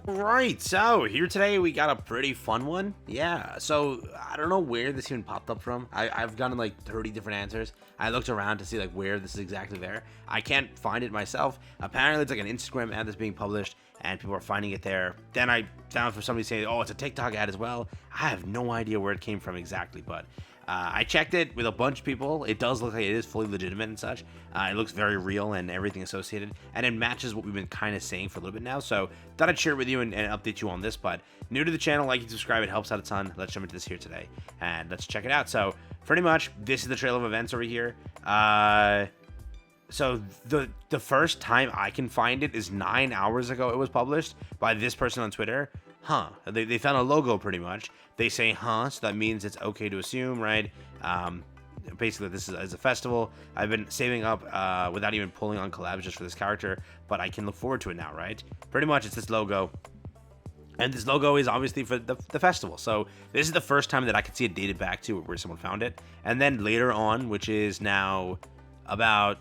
Right, so here today we got a pretty fun one. Yeah, so I don't know where this even popped up from. I've gotten like 30 different answers. I looked around to see like where this is exactly there. I can't find it myself. Apparently it's like an Instagram ad that's being published and people are finding it there. Then I found for somebody saying, oh, it's a TikTok ad as well. I have no idea where it came from exactly, but I checked it with a bunch of people. It does look like it is fully legitimate and such. It looks very real and everything associated, and it matches what we've been kind of saying for a little bit now. So thought I'd share it with you and update you on this. But new to the channel, like and subscribe. It helps out a ton. Let's jump into this here today and let's check it out. So pretty much this is the trail of events over here. So the first time I can find it is 9 hours ago. It was published by this person on Twitter. They found a logo pretty much. They say so that means it's okay to assume, right? Basically this is a festival. I've been saving up without even pulling on collabs just for this character, but I can look forward to it now, right? Pretty much it's this logo. And this logo is obviously for the festival. So this is the first time that I could see it dated back to where someone found it. And then later on, which is now about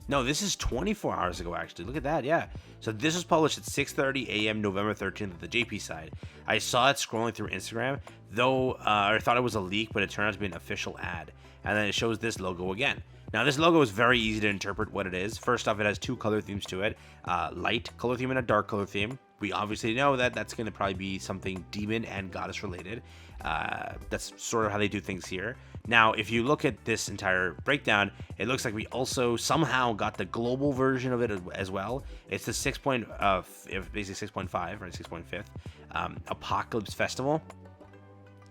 no, this is 24 hours ago, actually. Look at that, yeah. So this was published at 6:30 a.m. November 13th at the JP side. I saw it scrolling through Instagram, though I thought it was a leak, but it turned out to be an official ad. And then it shows this logo again. Now, this logo is very easy to interpret what it is. First off, it has two color themes to it. Light color theme and a dark color theme. We obviously know that that's going to probably be something demon and goddess related. That's sort of how they do things here. Now, if you look at this entire breakdown, it looks like we also somehow got the global version of it as well. It's the basically 6.5, right, 6.5 Apocalypse Festival.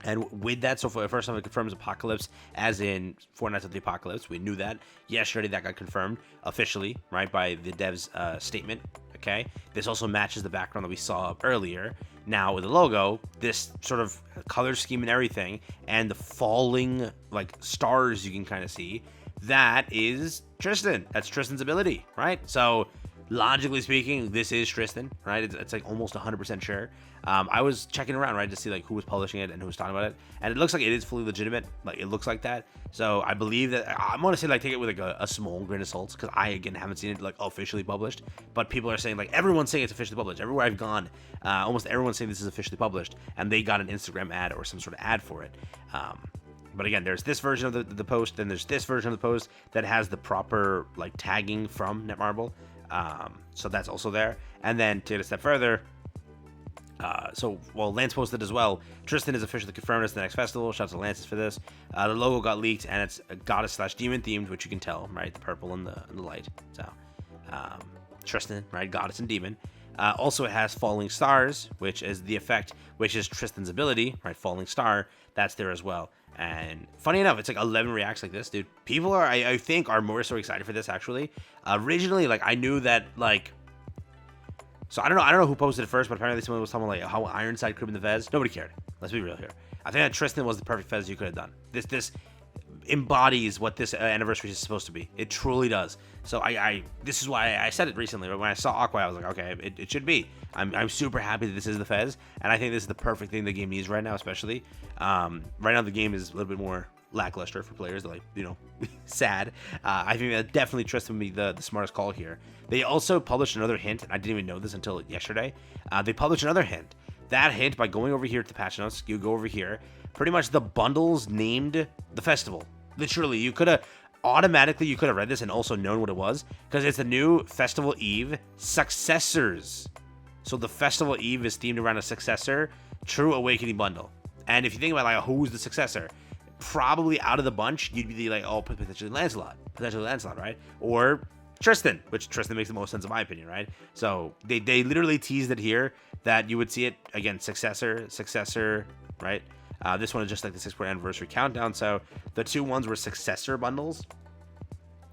And with that, so for first time it confirms Apocalypse as in Four Nights of the Apocalypse. We knew that. Yesterday that got confirmed officially, right, by the dev's statement. Okay. This also matches the background that we saw earlier. Now with the logo, this sort of color scheme and everything, and the falling like stars you can kind of see, that is Tristan. That's Tristan's ability, right? So logically speaking, this is Tristan, right? It's like almost 100% sure. I was checking around, right, to see like who was publishing it and who was talking about it, and it looks like it is fully legitimate. Like it looks like that. So I believe that I'm gonna say like take it with like a small grain of salt, because I again haven't seen it like officially published, but people are saying like everyone's saying it's officially published. Everywhere I've gone, almost everyone's saying this is officially published, and they got an Instagram ad or some sort of ad for it. But again, there's this version of the post, then there's this version of the post that has the proper like tagging from Netmarble. So that's also there. And then to get a step further, Lance posted as well. Tristan is officially confirmed as the next festival. Shout out to Lance for this. The logo got leaked, and it's a goddess/demon themed, which you can tell, right? The purple and the light. So, Tristan, right? Goddess and demon. Also, it has falling stars, which is the effect, which is Tristan's ability, right? Falling star. That's there as well. And funny enough, it's like 11 reacts like this, dude. People are, I think, are more so excited for this actually. Originally, like I knew that like. So I don't know who posted it first, but apparently someone was talking like how Ironside could have been the Fez. Nobody cared. Let's be real here. I think that Tristan was the perfect Fez you could have done. This embodies what this anniversary is supposed to be. It truly does. So this is why I said it recently. But when I saw Aqua, I was like, okay, it should be. I'm super happy that this is the Fez, and I think this is the perfect thing the game needs right now, especially. Right now the game is a little bit more lackluster for players that, like, you know, sad. I think that definitely Tristan would be the smartest call here. They also published another hint, and I didn't even know this until yesterday. They published another hint. That hint, by going over here to the patch notes, you go over here, pretty much the bundles named the festival. Literally, you could have read this and also known what it was, because it's the new Festival Eve Successors. So the Festival Eve is themed around a successor, True Awakening bundle. And if you think about like who's the successor, probably out of the bunch, you'd be like, oh, potentially Lancelot, right? Or Tristan, which Tristan makes the most sense in my opinion, right? So they literally teased it here that you would see it again, successor, right? This one is just like the 6th anniversary countdown. So the two ones were successor bundles,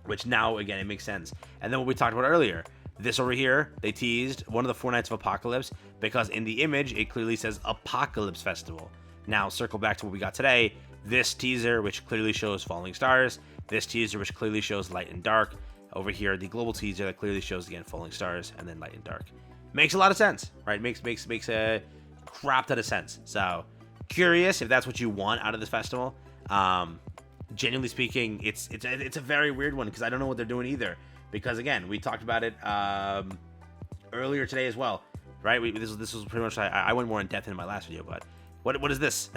which now again it makes sense. And then what we talked about earlier, this over here, they teased one of the 4 Nights of Apocalypse, because in the image it clearly says Apocalypse Festival. Now circle back to what we got today. This teaser, which clearly shows falling stars. This teaser, which clearly shows light and dark. Over here, the global teaser that clearly shows again falling stars and then light and dark. Makes a lot of sense, right? Makes a crap ton of sense. So curious if that's what you want out of this festival. Genuinely speaking, it's a very weird one, because I don't know what they're doing either. Because again, we talked about it earlier today as well, right? This was pretty much, I went more in depth in my last video, but what is this?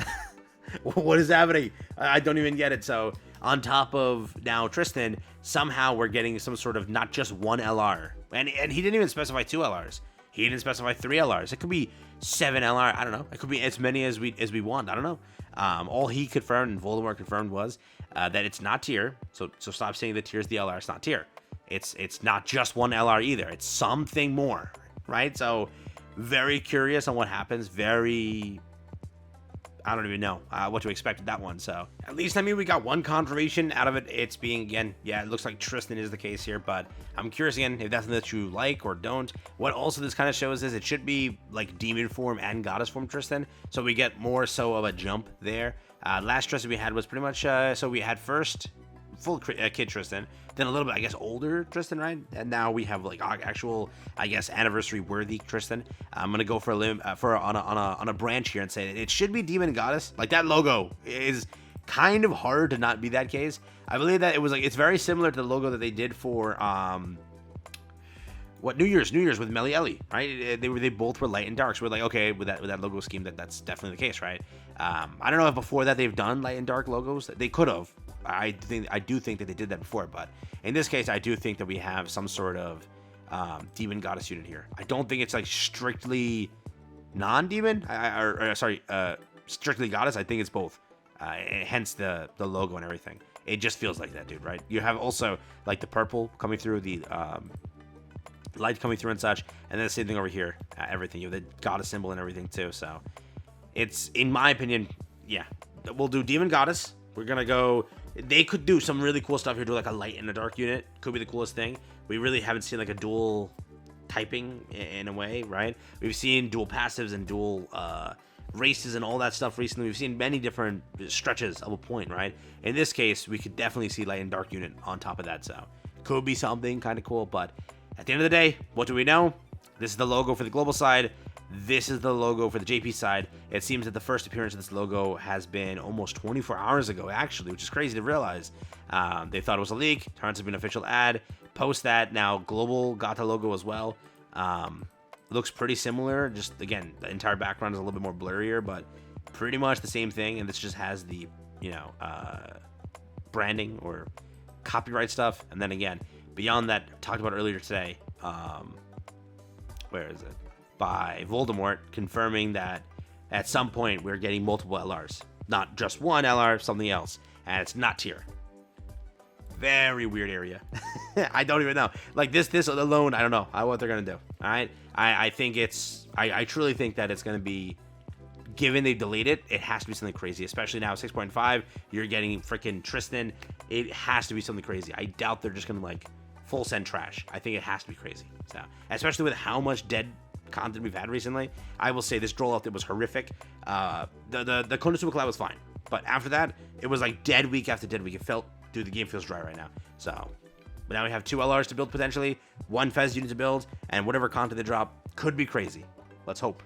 What is happening? I don't even get it. So on top of now Tristan, somehow we're getting some sort of not just one LR, and he didn't even specify 2 LRs. He didn't specify 3 LRs. It could be 7 LR. I don't know. It could be as many as we want. I don't know. All he confirmed and Voldemort confirmed was that it's not tier. So stop saying that tier's the LR. It's not tier. It's not just one LR either. It's something more, right? So very curious on what happens. I don't even know what to expect with that one. So at least, I mean, we got one confirmation out of it. It's being, again, yeah, it looks like Tristan is the case here, but I'm curious again if that's something that you like or don't. What also this kind of shows is it should be like demon form and goddess form Tristan. So we get more so of a jump there. Last Tristan we had was pretty much, so we had first full kid Tristan, then a little bit, I guess, older Tristan, right? And now we have like actual, I guess, anniversary worthy Tristan. I'm gonna go for a limb on a branch here and say that it should be demon goddess. Like that logo is kind of hard to not be that case. I believe that it was like, it's very similar to the logo that they did for what New Year's with Melieli, right? They both were light and dark. So we're like, okay, with that logo scheme, that's definitely the case, right? I don't know if before that they've done light and dark logos. They could have. I do think that they did that before, but in this case, I do think that we have some sort of demon goddess unit here. I don't think it's like strictly non-demon, strictly goddess. I think it's both. Hence the logo and everything. It just feels like that, dude, right? You have also like the purple coming through, the light coming through and such, and then the same thing over here. Everything, you have the goddess symbol and everything too. So it's, in my opinion, yeah, we'll do demon goddess. We're gonna go. They could do some really cool stuff here, do like a light and a dark unit. Could be the coolest thing. We really haven't seen like a dual typing in a way, right? We've seen dual passives and dual races and all that stuff recently. We've seen many different stretches of a point, right? In this case, we could definitely see light and dark unit on top of that. So could be something kind of cool, but at the end of the day, what do we know? This is the logo for the global side. This is the logo for the JP side. It seems that the first appearance of this logo has been almost 24 hours ago, actually, which is crazy to realize. They thought it was a leak. Turns out to be an official ad. Post that. Now, global got the logo as well. Looks pretty similar. Just, again, the entire background is a little bit more blurrier, but pretty much the same thing. And this just has the, branding or copyright stuff. And then, again, beyond that, talked about earlier today. Where is it? By Voldemort confirming that at some point we're getting multiple LRs, not just one LR, something else, and it's not tier. Very weird area. I don't even know. Like this alone, I don't know what they're gonna do. All right, I think I truly think that it's gonna be, given they delayed it, it has to be something crazy. Especially now 6.5, you're getting freaking Tristan. It has to be something crazy. I doubt they're just gonna like full send trash. I think it has to be crazy. So especially with how much dead content we've had recently, I will say this droll out there was horrific. The Konosuba collab was fine, but after that, it was like dead week after dead week. It felt, dude, the game feels dry right now. So, but now we have 2 LRs to build potentially, 1 FES unit to build, and whatever content they drop could be crazy. Let's hope.